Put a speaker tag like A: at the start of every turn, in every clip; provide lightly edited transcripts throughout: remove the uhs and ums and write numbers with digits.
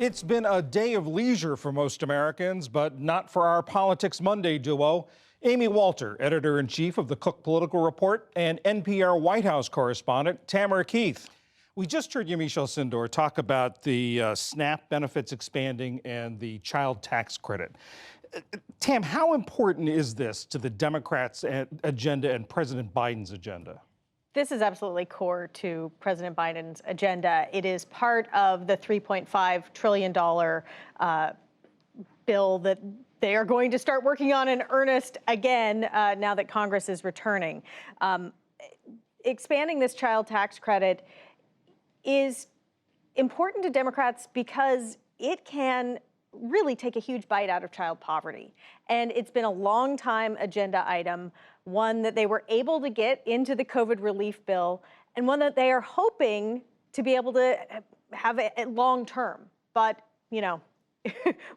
A: It's been a day of leisure for most Americans, but not for our Politics Monday duo. Amy Walter, editor-in-chief of the Cook Political Report, and NPR White House correspondent Tamara Keith. We just heard Yamiche Alcindor talk about the SNAP benefits expanding and the child tax credit. Tam, how important is this to the Democrats' agenda and President Biden's agenda?
B: This is absolutely core to President Biden's agenda. It is part of the $3.5 trillion bill that they are going to start working on in earnest again now that Congress is returning. Expanding this child tax credit is important to Democrats because it can really take a huge bite out of child poverty. And it's been a long time agenda item, one that they were able to get into the COVID relief bill, and one that they are hoping to be able to have it long term. But, you know,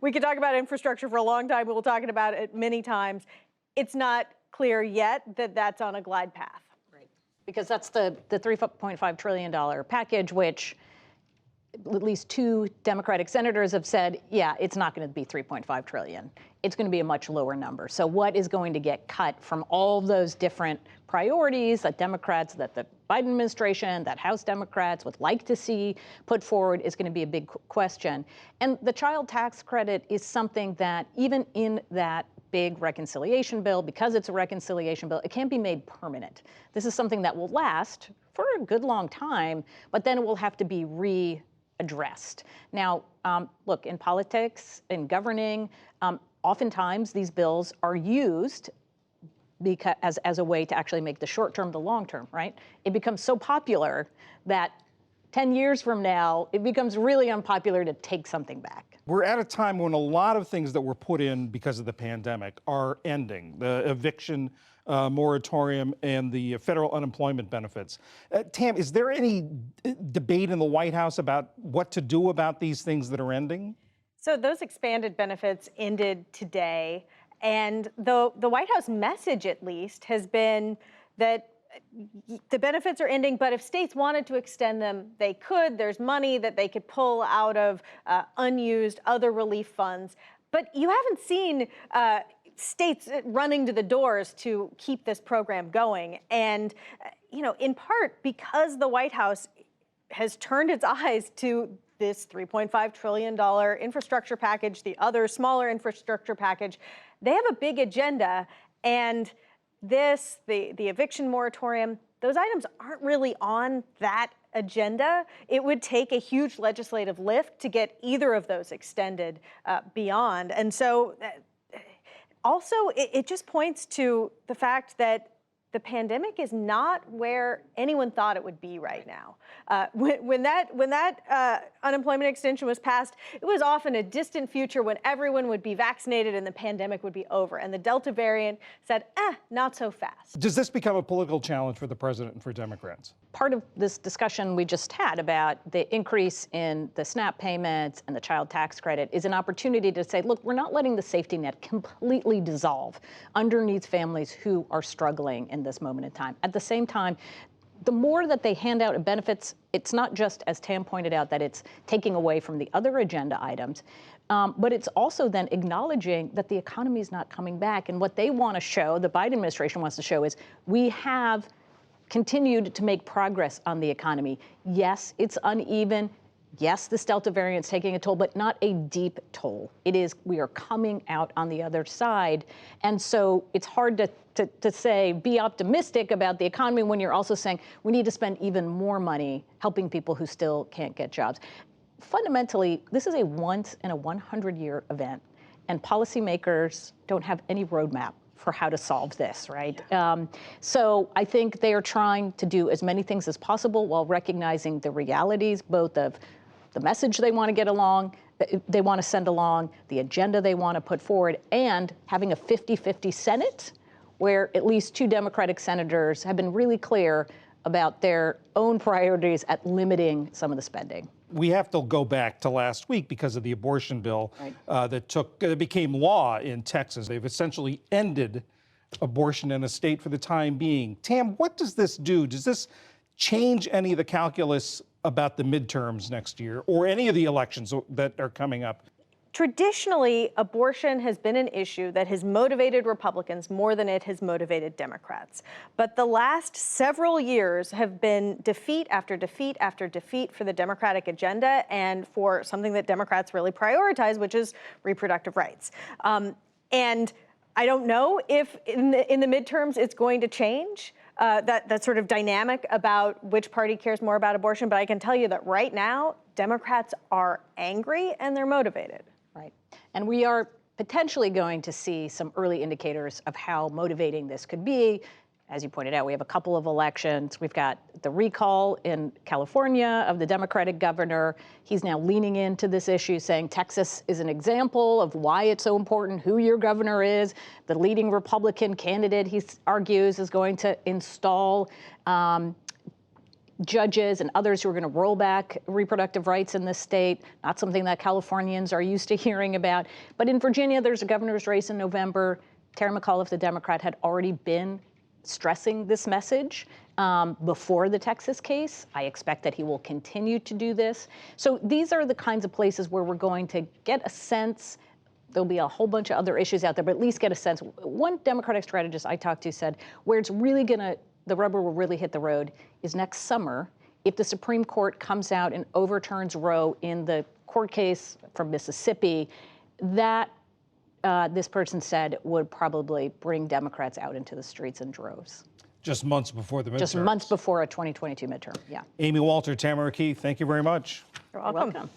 B: we could talk about infrastructure for a long time. We'll talk about it many times. It's not clear yet that that's on a glide path.
C: Right. Because that's the $3.5 trillion package, which at least two Democratic senators have said, yeah, it's not going to be $3.5 trillion. It's going to be a much lower number. So what is going to get cut from all of those different priorities that Democrats, that the Biden administration, that House Democrats would like to see put forward is going to be a big question. And the child tax credit is something that even in that big reconciliation bill, because it's a reconciliation bill, it can't be made permanent. This is something that will last for a good long time, but then it will have to be addressed. Now, look, in politics, in governing, oftentimes these bills are used because as a way to actually make the short term the long term, right? It becomes so popular that 10 years from now, it becomes really unpopular to take something back.
A: We're at a time when a lot of things that were put in because of the pandemic are ending. The eviction moratorium and the federal unemployment benefits. Tam, is there any debate in the White House about what to do about these things that are ending?
B: So those expanded benefits ended today. And the White House message, at least, has been that the benefits are ending, but if states wanted to extend them, they could. There's money that they could pull out of unused other relief funds. But you haven't seen states running to the doors to keep this program going. And, you know, in part because the White House has turned its eyes to this $3.5 trillion infrastructure package, the other smaller infrastructure package, they have a big agenda. And this, the eviction moratorium, those items aren't really on that agenda. It would take a huge legislative lift to get either of those extended beyond. And so also, it just points to the fact that the pandemic is not where anyone thought it would be right now. When that unemployment extension was passed, it was often a distant future when everyone would be vaccinated and the pandemic would be over. And the Delta variant said, not so fast.
A: Does this become a political challenge for the president and for Democrats?
C: Part of this discussion we just had about the increase in the SNAP payments and the child tax credit is an opportunity to say, look, we're not letting the safety net completely dissolve underneath families who are struggling in this moment in time. At the same time, the more that they hand out benefits, it's not just, as Tam pointed out, that it's taking away from the other agenda items, but it's also then acknowledging that the economy is not coming back. And what they want to show, the Biden administration wants to show, is we have continued to make progress on the economy. Yes, it's uneven. Yes, this Delta variant's taking a toll, but not a deep toll. It is, we are coming out on the other side. And so it's hard to say, be optimistic about the economy when you're also saying we need to spend even more money helping people who still can't get jobs. Fundamentally, this is a once in a 100-year event, and policymakers don't have any roadmap for how to solve this, right? So I think they are trying to do as many things as possible while recognizing the realities, both of the message they want to get along, they want to send along, the agenda they want to put forward, and having a 50-50 Senate where at least two Democratic senators have been really clear about their own priorities at limiting some of the spending.
A: We have to go back to last week because of the abortion bill that became law in Texas. They've essentially ended abortion in a state for the time being. Tam, what does this do? Does this change any of the calculus about the midterms next year or any of the elections that are coming up?
B: Traditionally, abortion has been an issue that has motivated Republicans more than it has motivated Democrats. But the last several years have been defeat after defeat after defeat for the Democratic agenda and for something that Democrats really prioritize, which is reproductive rights. And I don't know if in the midterms it's going to change. That sort of dynamic about which party cares more about abortion. But I can tell you that right now, Democrats are angry and they're motivated.
C: Right. And we are potentially going to see some early indicators of how motivating this could be. As you pointed out, we have a couple of elections. We've got the recall in California of the Democratic governor. He's now leaning into this issue, saying Texas is an example of why it's so important who your governor is. The leading Republican candidate, he argues, is going to install judges and others who are going to roll back reproductive rights in this state, not something that Californians are used to hearing about. But in Virginia, there's a governor's race in November. Terry McAuliffe, the Democrat, had already been stressing this message before the Texas case. I expect that he will continue to do this. So these are the kinds of places where we're going to get a sense. There'll be a whole bunch of other issues out there, but at least get a sense. One Democratic strategist I talked to said where it's really the rubber will really hit the road is next summer if the Supreme Court comes out and overturns Roe in the court case from Mississippi. That this person said would probably bring Democrats out into the streets in droves.
A: Just months before the midterms.
C: Just months before a 2022 midterm, yeah.
A: Amy Walter, Tamara Keith, thank you very much.
B: You're
C: You're
B: welcome.
C: welcome.